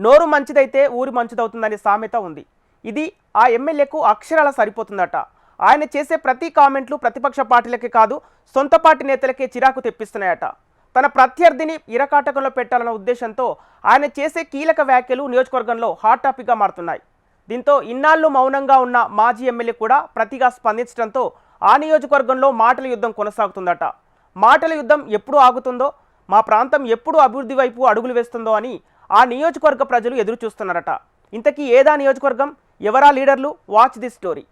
నోరు మంచిదైతే ఊరి మంచిదవుతుందనే సామెత ఉంది. ఇది ఆ ఎమ్మెల్యేకు అక్షరాల సరిపోతుందట. ఆయన చేసే ప్రతి కామెంట్లు ప్రతిపక్ష పార్టీలకే కాదు, సొంత పార్టీ నేతలకే చిరాకు తెప్పిస్తున్నాయట. తన ప్రత్యర్థిని ఇరకాటకంలో పెట్టాలన్న ఉద్దేశంతో ఆయన చేసే కీలక వ్యాఖ్యలు నియోజకవర్గంలో హాట్ టాపిక్గా మారుతున్నాయి. దీంతో ఇన్నాళ్ళు మౌనంగా ఉన్న మాజీ ఎమ్మెల్యే కూడా ప్రతిగా స్పందించడంతో ఆ నియోజకవర్గంలో మాటల యుద్ధం కొనసాగుతుందట. మాటల యుద్ధం ఎప్పుడు ఆగుతుందో, మా ప్రాంతం ఎప్పుడు అభివృద్ధి వైపు అడుగులు వేస్తుందో అని ఆ నియోజకవర్గ ప్రజలు ఎదురు చూస్తున్నారట. ఇంతకీ ఏదా నియోజకవర్గం, ఎవరా లీడర్లు? Watch this story.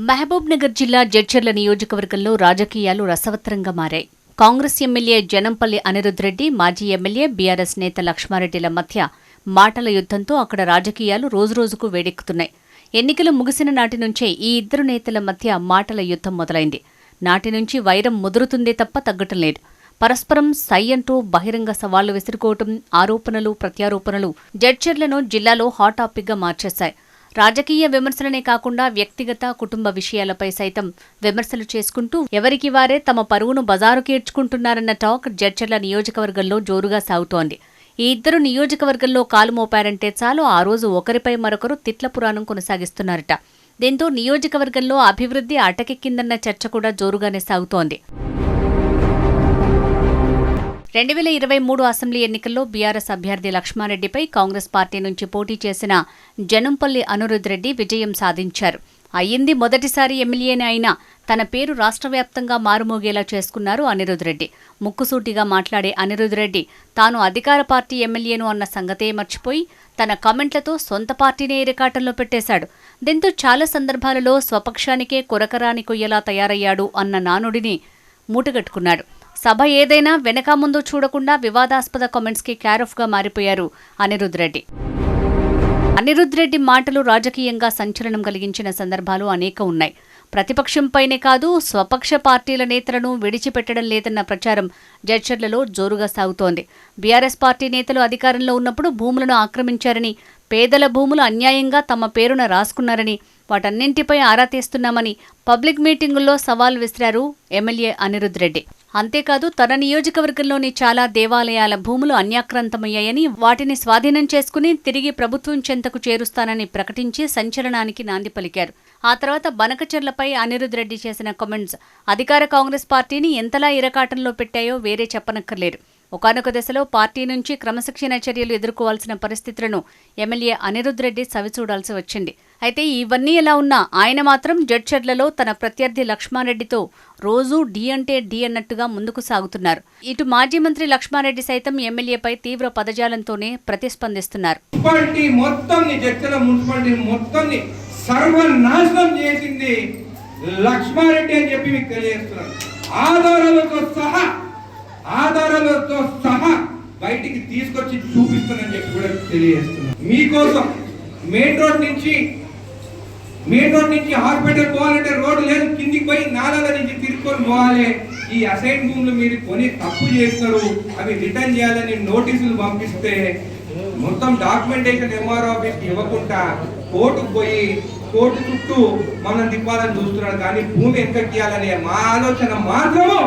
Mahabubnagar జిల్లా జడ్చర్ల నియోజకవర్గంలో రాజకీయాలు రసవత్తరంగా మారాయి. కాంగ్రెస్ ఎమ్మెల్యే జనంపల్లి అనిరుద్ రెడ్డి, మాజీ ఎమ్మెల్యే బీఆర్ఎస్ నేత లక్ష్మారెడ్డిల మధ్య మాటల యుద్ధంతో అక్కడ రాజకీయాలు రోజురోజుకు వేడెక్కుతున్నాయి. ఎన్నికలు ముగిసిన నాటి నుంచే ఈ ఇద్దరు నేతల మధ్య మాటల యుద్ధం మొదలైంది. నాటి నుంచి వైరం ముదురుతుందే తప్ప తగ్గటం లేదు. పరస్పరం సై అంటూ బహిరంగ సవాళ్లు విసురుకోవటం, ఆరోపణలు ప్రత్యారోపణలు జడ్చర్లను జిల్లాలో హాట్ టాపిక్గా మార్చేశాయి. రాజకీయ విమర్శలనే కాకుండా వ్యక్తిగత, కుటుంబ విషయాలపై సైతం విమర్శలు చేసుకుంటూ ఎవరికి వారే తమ పరువును బజారుకి ఈడ్చుకుంటున్నారన్న టాక్ జడ్చర్ల నియోజకవర్గంలో జోరుగా సాగుతోంది. ఈ ఇద్దరు నియోజకవర్గంలో కాలు మోపారంటే చాలు ఆ రోజు ఒకరిపై మరొకరు తిట్ల పురాణం కొనసాగిస్తున్నారట. దీంతో నియోజకవర్గంలో అభివృద్ధి అటకెక్కిందన్న చర్చ కూడా జోరుగానే సాగుతోంది. 2023 అసెంబ్లీ ఎన్నికల్లో బీఆర్ఎస్ అభ్యర్థి లక్ష్మారెడ్డిపై కాంగ్రెస్ పార్టీ నుంచి పోటీ చేసిన జనంపల్లి అనిరుద్ రెడ్డి విజయం సాధించారు. అయ్యింది మొదటిసారి ఎమ్మెల్యేనే అయినా తన పేరు రాష్ట్ర వ్యాప్తంగా మారుమోగేలా చేసుకున్నారు అనిరుద్ రెడ్డి. ముక్కుసూటిగా మాట్లాడే అనిరుద్ రెడ్డి తాను అధికార పార్టీ ఎమ్మెల్యేను అన్న సంగతే మర్చిపోయి తన కామెంట్లతో సొంత పార్టీనే ఇరకాటంలో పెట్టేశాడు. దీంతో చాలా సందర్భాలలో స్వపక్షానికే కొరకరాని కొయ్యలా తయారయ్యాడు అన్న నానుడిని మూటగట్టుకున్నాడు. సభ ఏదైనా వెనక ముందు చూడకుండా వివాదాస్పద కామెంట్స్కి క్యారఫ్గా మారిపోయారు అనిరుద్ రెడ్డి. అనిరుద్ రెడ్డి మాటలు రాజకీయంగా సంచలనం కలిగించిన సందర్భాలు అనేక ఉన్నాయి. ప్రతిపక్షంపైనే కాదు, స్వపక్ష పార్టీల నేతలను విడిచిపెట్టడం లేదన్న ప్రచారం జడ్చర్లలో జోరుగా సాగుతోంది. బీఆర్ఎస్ పార్టీ నేతలు అధికారంలో ఉన్నప్పుడు భూములను ఆక్రమించారని, పేదల భూములు అన్యాయంగా తమ పేరున రాసుకున్నారని, వాటన్నింటిపై ఆరా తీస్తున్నామని పబ్లిక్ మీటింగుల్లో సవాల్ విసిరారు ఎమ్మెల్యే అనిరుద్ రెడ్డి. అంతేకాదు, తన నియోజకవర్గంలోని చాలా దేవాలయాల భూములు అన్యాక్రాంతమయ్యాయని, వాటిని స్వాధీనం చేసుకుని తిరిగి ప్రభుత్వం చెంతకు చేరుస్తానని ప్రకటించి సంచలనానికి నాంది పలికారు. ఆ తర్వాత బనకచెర్లపై అనిరుద్ రెడ్డి చేసిన కామెంట్స్ అధికార కాంగ్రెస్ పార్టీని ఎంతలా ఇరకాటంలో పెట్టాయో వేరే చెప్పనక్కర్లేదు. ఒకానొక దశలో పార్టీ నుంచి క్రమశిక్షణ చర్యలు ఎదుర్కోవాల్సిన పరిస్థితులను ఎమ్మెల్యే అనిరుద్ రెడ్డి చవిచూడాల్సి వచ్చింది. అయితే ఇవన్నీ ఎలా ఉన్నా ఆయన మాత్రం జడ్చర్లలో తన ప్రత్యర్థి లక్ష్మారెడ్డితో రోజూ డి అంటే డి అన్నట్టుగా ముందుకు సాగుతున్నారు. ఇటు మాజీ మంత్రి లక్ష్మారెడ్డి సైతం ఎమ్మెల్యేపై తీవ్ర పదజాలంతోనే ప్రతిస్పందిస్తున్నారు. ఆధారాలతో సహా బయటికి తీసుకొచ్చి చూపిస్తానని చెప్పి కూడా తెలియజేస్తున్నాను. మీకోసం మెయిన్ రోడ్ నుంచి హాస్పిటల్ పోవాలంటే రోడ్డు లేదు, కిందికి పోయి నాలాల నుంచి తిరుక్కొని పోవాలి. ఈ అసైన్ భూములు మీరు కొని తప్పు చేస్తారు, అవి రిటర్న్ చేయాలని నోటీసులు పంపిస్తే మొత్తం డాక్యుమెంటేషన్ ఎంఆర్ఓ ఆఫీస్కి ఇవ్వకుండా కోర్టుకు పోయి కోర్టు చుట్టూ మనం తిప్పాలని చూస్తున్నాడు. కానీ భూమి ఎంతకి ఇవ్వాలనే మా ఆలోచన మాత్రము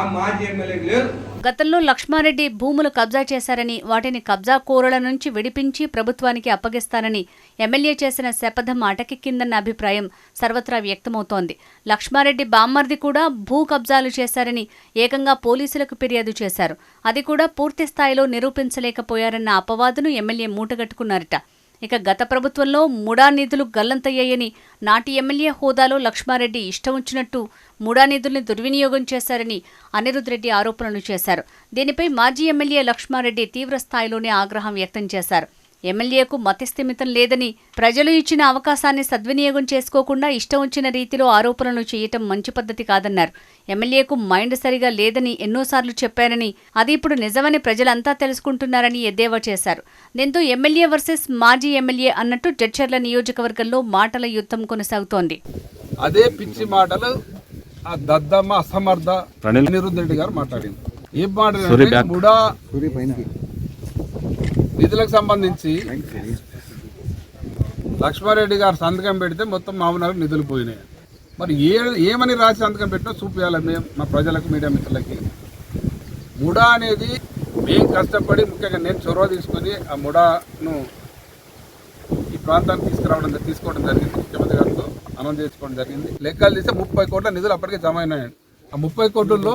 ఆ మాజీ ఎమ్మెల్యేకి లేదు. గతంలో లక్ష్మారెడ్డి భూములు కబ్జా చేశారని, వాటిని కబ్జా కోరల నుంచి విడిపించి ప్రభుత్వానికి అప్పగిస్తానని ఎమ్మెల్యే చేసిన శపథం అటకెక్కిందన్న అభిప్రాయం సర్వత్రా వ్యక్తమవుతోంది. లక్ష్మారెడ్డి బామ్మర్ది కూడా భూ కబ్జాలు చేశారని ఏకంగా పోలీసులకు ఫిర్యాదు చేశారు. అది కూడా పూర్తి స్థాయిలో నిరూపించలేకపోయారన్న అపవాదును ఎమ్మెల్యే మూటగట్టుకున్నారట. ఇక గత ప్రభుత్వంలో ముడా నిధులు గల్లంతయ్యాయని, నాటి ఎమ్మెల్యే హోదాలో లక్ష్మారెడ్డి ఇష్టం వచ్చినట్టు ముడా నిధుల్ని దుర్వినియోగం చేశారని అనిరుద్ రెడ్డి ఆరోపణలు చేశారు. దీనిపై మాజీ ఎమ్మెల్యే లక్ష్మారెడ్డి తీవ్ర స్థాయిలోనే ఆగ్రహం వ్యక్తం చేశారు. ఎమ్మెల్యేకు మతిస్థిమితం లేదని, ప్రజలు ఇచ్చిన అవకాశాన్ని సద్వినియోగం చేసుకోకుండా ఇష్టం వచ్చిన రీతిలో ఆరోపణలు చేయటం మంచి పద్ధతి కాదన్నారు. ఎమ్మెల్యేకు మైండ్ సరిగా లేదని ఎన్నోసార్లు చెప్పారని, అది ఇప్పుడు నిజమని ప్రజలంతా తెలుసుకుంటున్నారని ఎద్దేవా చేశారు. దీంతో ఎమ్మెల్యే వర్సెస్ మాజీ ఎమ్మెల్యే అన్నట్టు జడ్చర్ల నియోజకవర్గంలో మాటల యుద్ధం కొనసాగుతోంది. అదే పిచ్చి మాటలు ఆ దద్దమ్మ అసమర్థ అనిరుద్ రెడ్డి గారు మాట్లాడింది. ఏం మాట్లాడారు? నిధులకు సంబంధించి లక్ష్మారెడ్డి గారు సంతకం పెడితే మొత్తం మామూలు నిధులు పోయినాయి. మరి ఏమని రాసి సంతకం పెట్టినా చూపించాలి మేము మా ప్రజలకు, మీడియా మిత్రులకి. ముడా అనేది మేము కష్టపడి ముఖ్యంగా నేను చొరవ తీసుకొని ఆ ముడాను ఈ ప్రాంతానికి తీసుకోవడం జరిగింది. ముఖ్యమంత్రి గారితో అనౌన్స్ చేసుకోవడం జరిగింది. లెక్కలు తీస్తే 30 కోట్ల నిధులు అప్పటికే జమ అయినాయండి. ఆ 30 కోట్లలో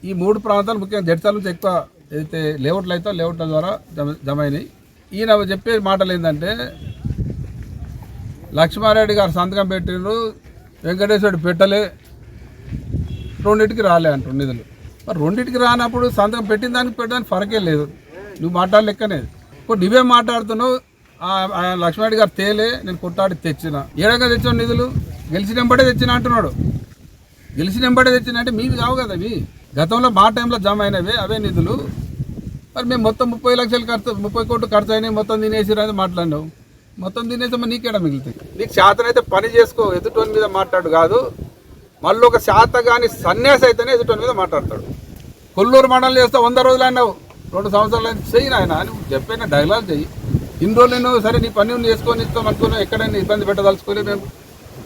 ఈ 3 ప్రాంతాలు ముఖ్యంగా జడ్చాల నుంచి ఎక్కువ ఏదైతే లేఅవుట్లు అయితే లేఅవుట్ల ద్వారా జమ అయినాయి. ఈయన చెప్పే మాటలు ఏంటంటే లక్ష్మారెడ్డి గారు సంతకం పెట్టిండ్రు, వెంకటేశ్వరుడు పెట్టలే, రెండింటికి రాలే అంటారు నిధులు. మరి రెండింటికి రానప్పుడు సంతకం పెట్టిన దానికి పెట్టడానికి ఫరకే లేదు. నువ్వు మాట్లాడలేకనే ఇప్పుడు నువ్వే మాట్లాడుతున్నావు. లక్ష్మారెడ్డి గారు తేలే, నేను కొట్టాడి తెచ్చిన. ఏడంగా తెచ్చిన నిధులు గెలిచినెంబడే తెచ్చిన అంటున్నాడు. గెలిచినెంబడే తెచ్చిన అంటే మీవి కావు కదా అవి. గతంలో మా టైంలో జమ అయినవే అవే నిధులు. మరి మేము మొత్తం 30 లక్షలు 30 కోట్లు ఖర్చు అయినాయి, మొత్తం తినేసి రాదు మాట్లాడినావు. మొత్తం తినేసామో నీకేడా మిగులుతాయి? నీకు శాతనైతే పని చేసుకో, ఎదుటోని మీద మాట్లాడు కాదు. మళ్ళీ ఒక శాత కానీ సన్యాసి అయితేనే ఎదుటోని మీద మాట్లాడతాడు. కొల్లూరు మండలం చేస్తే 100 రోజులు అన్నావు, 2 సంవత్సరాలు అయితే చెయ్యి నాయన అని చెప్పిన డైలాగ్ చెయ్యి. ఇన్ని రోజులు నేను సరే నీ పని చేసుకొని ఇస్తాం అనుకున్నావు, ఎక్కడైనా ఇబ్బంది పెట్టదలుచుకొని మేము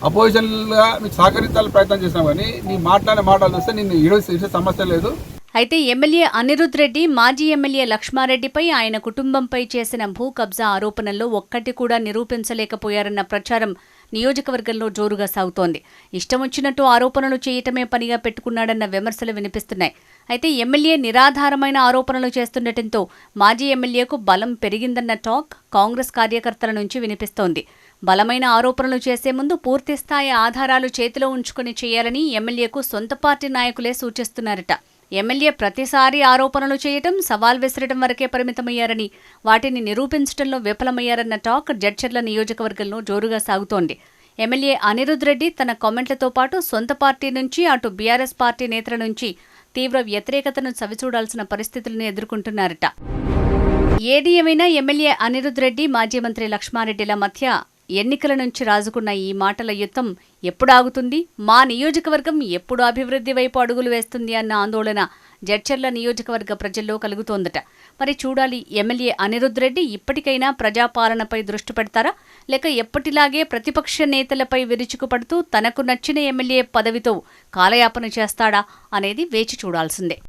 అపోజిషన్గా మీకు సహకరించాలని ప్రయత్నం చేసినాం. కానీ నీ మాట్లాడే మాటలు చూస్తే నిన్ను ఈరోజు సమస్య లేదు. అయితే ఎమ్మెల్యే అనిరుద్ రెడ్డి మాజీ ఎమ్మెల్యే లక్ష్మారెడ్డిపై ఆయన కుటుంబంపై చేసిన భూ కబ్జా ఆరోపణల్లో ఒక్కటి కూడా నిరూపించలేకపోయారన్న ప్రచారం నియోజకవర్గంలో జోరుగా సాగుతోంది. ఇష్టం వచ్చినట్టు ఆరోపణలు చేయటమే పనిగా పెట్టుకున్నాడన్న విమర్శలు వినిపిస్తున్నాయి. అయితే ఎమ్మెల్యే నిరాధారమైన ఆరోపణలు చేస్తుండటంతో మాజీ ఎమ్మెల్యేకు బలం పెరిగిందన్న టాక్ కాంగ్రెస్ కార్యకర్తల నుంచి వినిపిస్తోంది. బలమైన ఆరోపణలు చేసే ముందు పూర్తిస్థాయి ఆధారాలు చేతిలో ఉంచుకుని చేయాలని ఎమ్మెల్యేకు సొంత పార్టీ నాయకులే సూచిస్తున్నారట. ఎమ్మెల్యే ప్రతిసారి ఆరోపణలు చేయటం, సవాల్ విసరడం వరకే పరిమితమయ్యారని, వాటిని నిరూపించడంలో విఫలమయ్యారన్న టాక్ జడ్చర్ల నియోజకవర్గంలో జోరుగా సాగుతోంది. ఎమ్మెల్యే అనిరుద్ రెడ్డి తన కామెంట్లతో పాటు సొంత పార్టీ నుంచి, అటు బీఆర్ఎస్ పార్టీ నేతల నుంచి తీవ్ర వ్యతిరేకతను చవిచూడాల్సిన పరిస్థితులను ఎదుర్కొంటున్నారట. ఏది ఏమైనా ఎమ్మెల్యే అనిరుద్ రెడ్డి, మాజీ మంత్రి లక్ష్మారెడ్డిల మధ్య ఎన్నికల నుంచి రాజుకున్న ఈ మాటల యుద్ధం ఎప్పుడు ఆగుతుంది, మా నియోజకవర్గం ఎప్పుడు అభివృద్ధి వైపు అడుగులు వేస్తుంది అన్న ఆందోళన జడ్చర్ల నియోజకవర్గ ప్రజల్లో కలుగుతోందట. మరి చూడాలి, ఎమ్మెల్యే అనిరుద్ రెడ్డి ఇప్పటికైనా ప్రజాపాలనపై దృష్టి పెడతారా, లేక ఎప్పటిలాగే ప్రతిపక్ష నేతలపై విరుచుకుపడుతూ తనకు నచ్చిన ఎమ్మెల్యే పదవితో కాలయాపన చేస్తాడా అనేది వేచి చూడాల్సిందే.